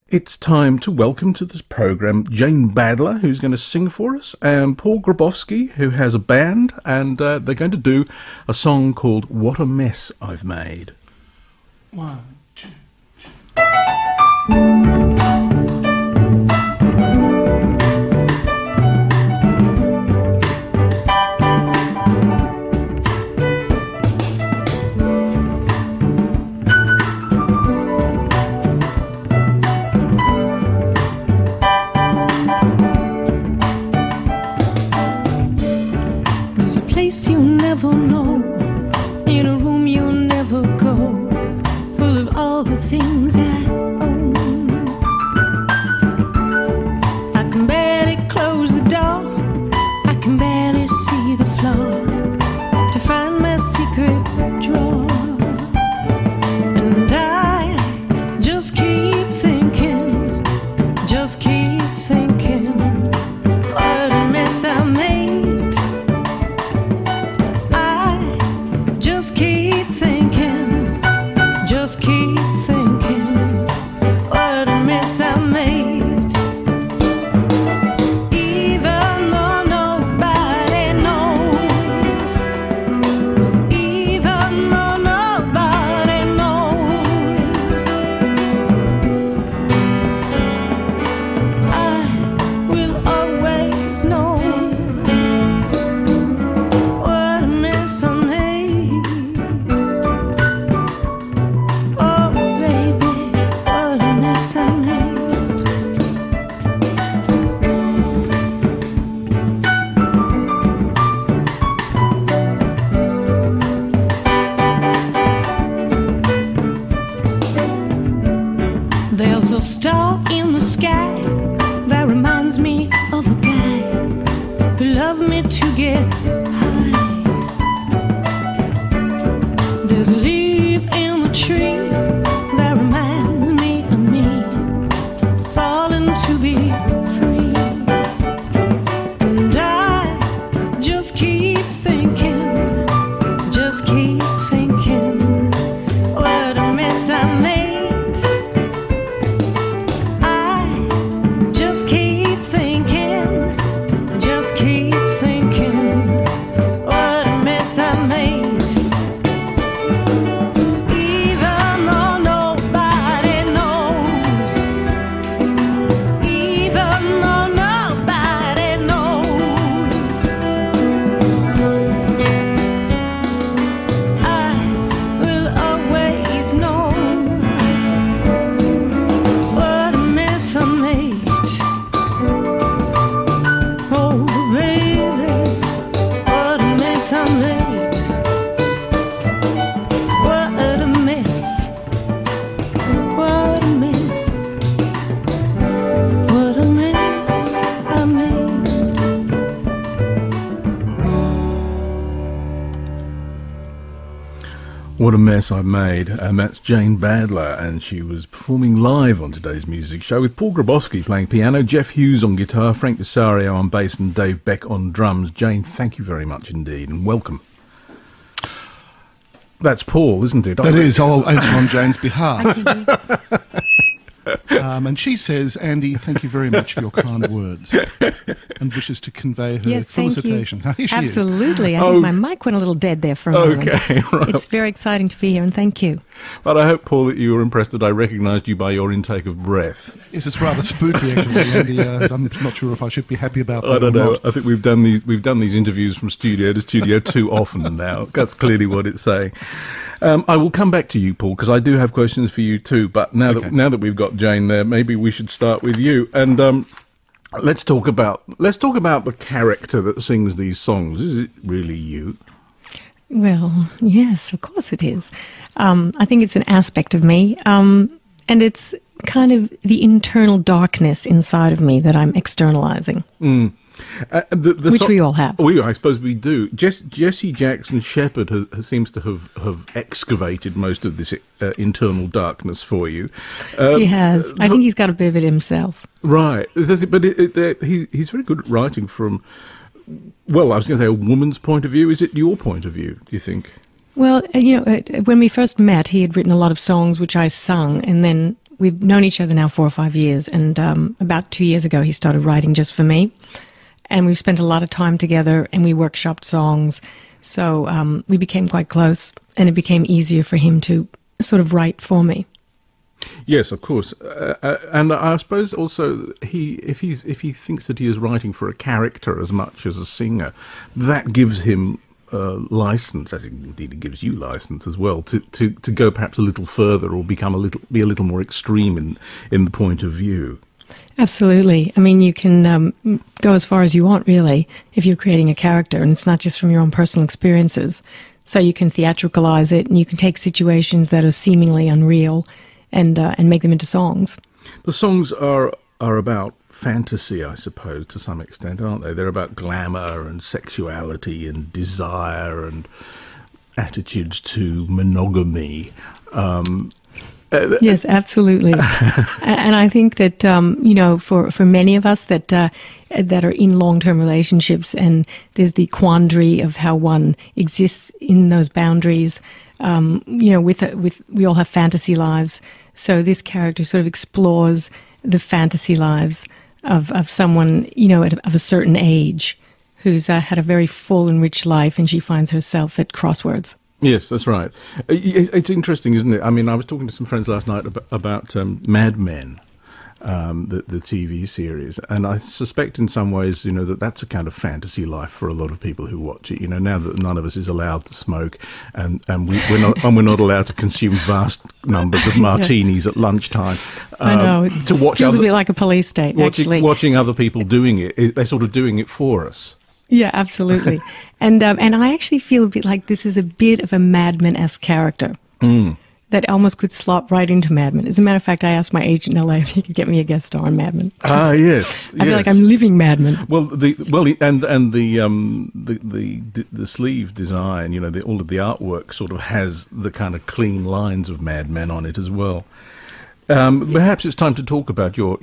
It's time to welcome to this programme Jane Badler, who's going to sing for us, and Paul Grabowsky, who has a band, and they're going to do a song called What a Mess I've Made. 1, 2, 3. You'll never know, in a room you'll never go, full of all the things I own. I can barely close the door, I can barely see the floor to find my secret drawer. And I just keep thinking, what a mess I made. There's a star in the sky that reminds me of a guy who loved me to get high. There's a leaf in the tree that reminds me of me, falling to be free. And I just keep thinking, what a mess I made. What a Mess I've Made, and that's Jane Badler, and she was performing live on today's music show with Paul Grabowsky playing piano, Jeff Hughes on guitar, Frank Desario on bass, and Dave Beck on drums. Jane, thank you very much indeed, and welcome. That's Paul, isn't it? That is. I'll answer on Jane's behalf. And she says, Andy, thank you very much for your kind words, and wishes to convey her felicitation. Thank you. Absolutely. I think my mic went a little dead there for a moment. Okay, right. It's very exciting to be here, and thank you. But I hope, Paul, that you were impressed that I recognised you by your intake of breath. Yes, it's rather spooky, actually, Andy. I'm not sure if I should be happy about that. I don't know. Not. I think we've done these interviews from studio to studio too often now. That's clearly what it's saying. I will come back to you, Paul, because I do have questions for you too. But now that we've got Jane there, maybe we should start with you. And let's talk about the character that sings these songs. Is it really you? Well, yes, of course it is. I think it's an aspect of me, and it's kind of the internal darkness inside of me that I'm externalizing. Mm. Which we all have. I suppose we do. Jesse Jackson Shepherd seems to have excavated most of this internal darkness for you. He has. I think he's got a bit of it himself. Right. But he's very good at writing from, well, I was going to say a woman's point of view. Is it your point of view, do you think? Well, when we first met, he had written a lot of songs which I sung, and then we've known each other now 4 or 5 years, and about 2 years ago he started writing just for me. And we've spent a lot of time together, and we workshopped songs. So we became quite close, and it became easier for him to sort of write for me. Yes, of course, and I suppose also if he thinks that he is writing for a character as much as a singer, that gives him license, as indeed it gives you license as well, to go perhaps a little further or be a little more extreme in the point of view. Absolutely. I mean, you can go as far as you want, really, if you're creating a character, and it's not just from your own personal experiences. So you can theatricalize it, and you can take situations that are seemingly unreal and make them into songs. The songs are about fantasy, I suppose, to some extent, aren't they? They're about glamour and sexuality and desire and attitudes to monogamy. Yes, absolutely. And I think that, for many of us that are in long-term relationships, and there's the quandary of how one exists in those boundaries, we all have fantasy lives. So this character sort of explores the fantasy lives of someone, of a certain age who's had a very full and rich life, and she finds herself at crossroads. Yes, that's right. It's interesting, isn't it? I mean, I was talking to some friends last night about Mad Men, the TV series, and I suspect in some ways, that's a kind of fantasy life for a lot of people who watch it. Now that none of us is allowed to smoke, and we're not allowed to consume vast numbers of martinis at lunchtime. I know. It feels a bit like a police state, actually. Watching other people doing it, they're sort of doing it for us. Yeah, absolutely. And I actually feel a bit like this is a bit of a Mad Men-esque character that almost could slot right into Mad Men. As a matter of fact, I asked my agent in LA if he could get me a guest star on Mad Men. Ah, yes. I feel like I'm living Mad Men. Well, the sleeve design, all of the artwork sort of has the kind of clean lines of Mad Men on it as well. Perhaps it's time to talk about your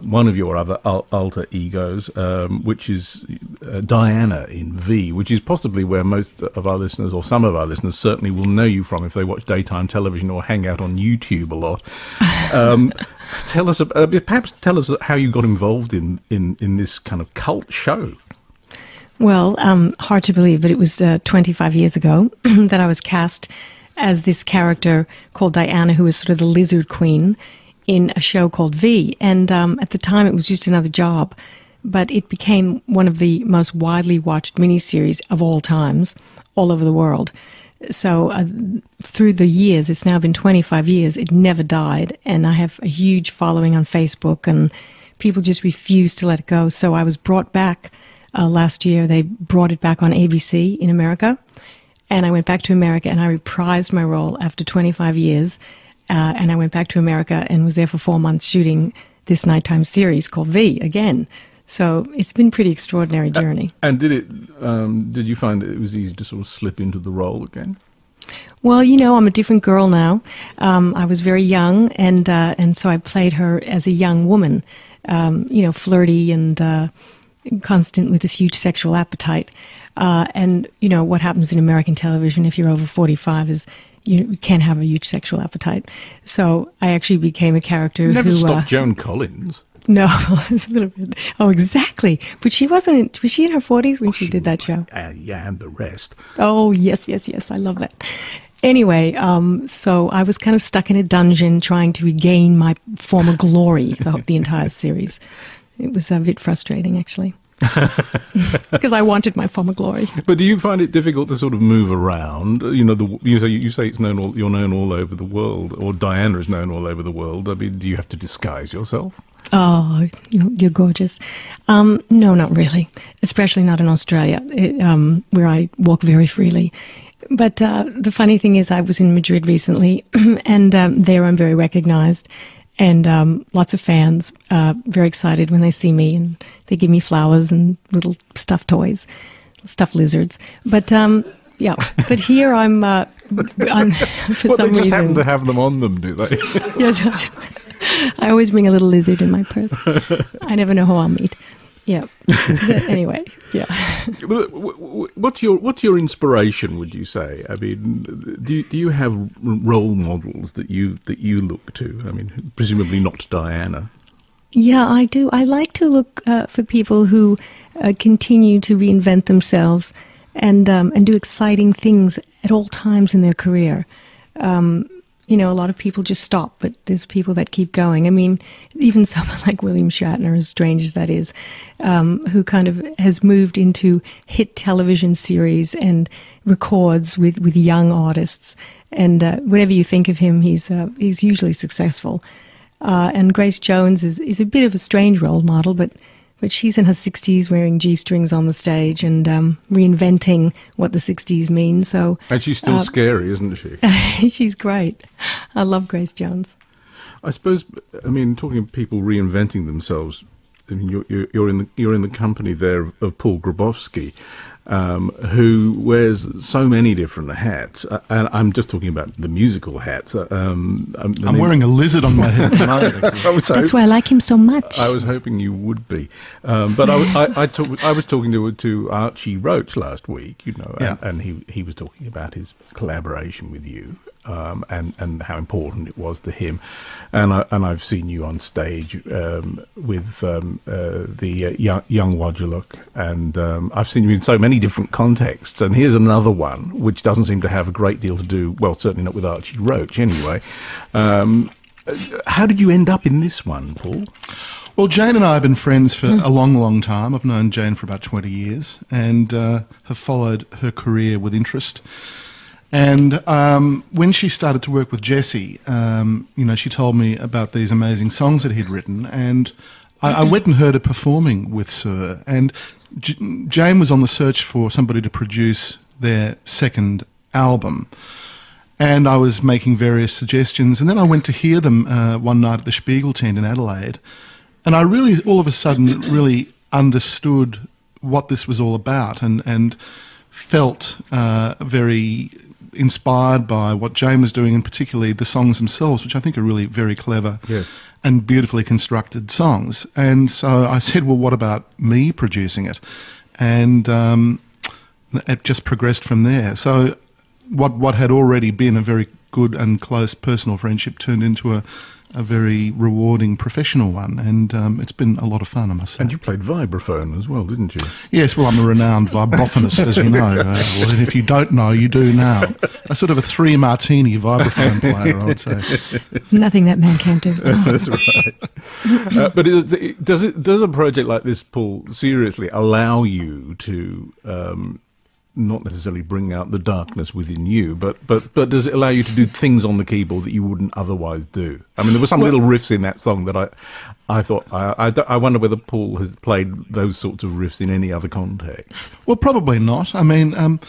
one of your other alter egos, which is Diana in V, which is possibly where most of our listeners, or some of our listeners, certainly will know you from if they watch daytime television or hang out on YouTube a lot. Perhaps tell us how you got involved in this kind of cult show. Well, hard to believe, but it was 25 years ago that I was cast as this character called Diana, who was sort of the lizard queen in a show called V. And at the time, it was just another job. But it became one of the most widely watched miniseries of all times, all over the world. So through the years, it's now been 25 years, it never died. And I have a huge following on Facebook, and people just refuse to let it go. So I was brought back last year. They brought it back on ABC in America. And I went back to America, and I reprised my role after 25 years. And I went back to America and was there for 4 months shooting this nighttime series called V again. So it's been a pretty extraordinary journey. And did you find that it was easy to sort of slip into the role again? Well, I'm a different girl now. I was very young, and so I played her as a young woman, flirty and constant with this huge sexual appetite. And what happens in American television if you're over 45 is you can't have a huge sexual appetite. So I actually became a character Never who... stopped Joan Collins. No, a little bit. Oh, exactly. But she wasn't... Was she in her 40s when she did that show? Yeah, and the rest. Oh, yes. I love that. Anyway, so I was kind of stuck in a dungeon trying to regain my former glory the entire series. It was a bit frustrating, actually. Because I wanted my former glory. But do you find it difficult to sort of move around? You say it's known you're known all over the world, or Diana is known all over the world. I mean, do you have to disguise yourself? Oh, you're gorgeous. No, not really. Especially not in Australia, where I walk very freely. But the funny thing is, I was in Madrid recently, and there I'm very recognized. And lots of fans very excited when they see me, and they give me flowers and little stuffed toys, stuffed lizards. But yeah, but here I'm for some reason. They just happen to have them on them, do they? Yes, I always bring a little lizard in my purse. I never know who I'll meet. Yeah. Anyway, yeah. What's your inspiration, would you say? I mean, do you have role models that you look to? I mean, presumably not Diana. Yeah, I do. I like to look for people who continue to reinvent themselves and do exciting things at all times in their career. You know, a lot of people just stop, but there's people that keep going. I mean, even someone like William Shatner, as strange as that is, who kind of has moved into hit television series and records with young artists. And whatever you think of him, he's usually successful. And Grace Jones is a bit of a strange role model, but she's in her 60s wearing G-strings on the stage and reinventing what the 60s mean. So, and she's still scary, isn't she? She's great. I love Grace Jones. I suppose, I mean, talking of people reinventing themselves, I mean, you're in the company there of Paul Grabowsky, who wears so many different hats. And I'm just talking about the musical hats. I'm wearing a lizard on my head at the moment. That's why I like him so much. I was hoping you would be. But I was talking to Archie Roach last week, you know, and he was talking about his collaboration with you. And how important it was to him, and I've seen you on stage with the young Woduluk, and I've seen you in so many different contexts. And here's another one which doesn't seem to have a great deal to do, well, certainly not with Archie Roach anyway. How did you end up in this one, Paul? Well, Jane and I have been friends for a long, long time. I've known Jane for about 20 years and have followed her career with interest. And when she started to work with Jesse, you know, she told me about these amazing songs that he'd written, and I went and heard her performing with Sir. And Jane was on the search for somebody to produce their second album. And I was making various suggestions, and then I went to hear them one night at the Spiegel tent in Adelaide, and I really, all of a sudden, really understood what this was all about, and felt very inspired by what Jane was doing, and particularly the songs themselves, which I think are really very clever and beautifully constructed songs. And so I said, well, what about me producing it? And it just progressed from there. So what had already been a very good and close personal friendship turned into a very rewarding professional one, and it's been a lot of fun, I must say. And you played vibraphone as well, didn't you? Yes, well, I'm a renowned vibrophonist, as you know. And if you don't know, you do now. A sort of a 3-martini vibraphone player, I would say. There's nothing that man can't do. That's right. But does a project like this, Paul, seriously allow you to not necessarily bring out the darkness within you, but does it allow you to do things on the keyboard that you wouldn't otherwise do? I mean, there were some little riffs in that song that I thought, I wonder whether Paul has played those sorts of riffs in any other context. Well, probably not. I mean,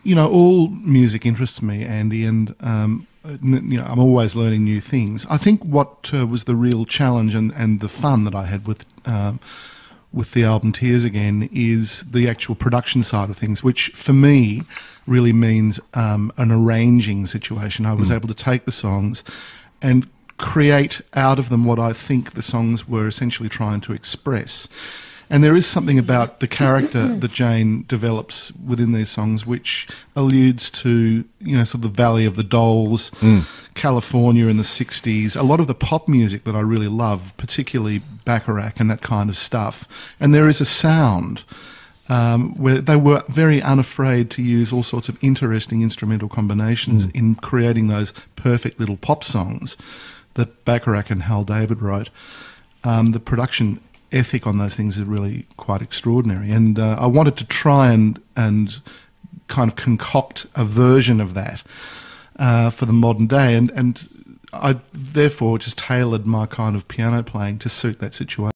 you know, all music interests me, Andy, and you know, I'm always learning new things. I think what was the real challenge and the fun that I had with the album Tears Again is the actual production side of things, which for me really means an arranging situation. I was able to take the songs and create out of them what I think the songs were essentially trying to express. And there is something about the character that Jane develops within these songs which alludes to, you know, sort of the Valley of the Dolls, California in the 60s, a lot of the pop music that I really love, particularly Bacharach and that kind of stuff. And there is a sound where they were very unafraid to use all sorts of interesting instrumental combinations in creating those perfect little pop songs that Bacharach and Hal David wrote. The production ethic on those things is really quite extraordinary, and I wanted to try and kind of concoct a version of that for the modern day, and I therefore just tailored my kind of piano playing to suit that situation.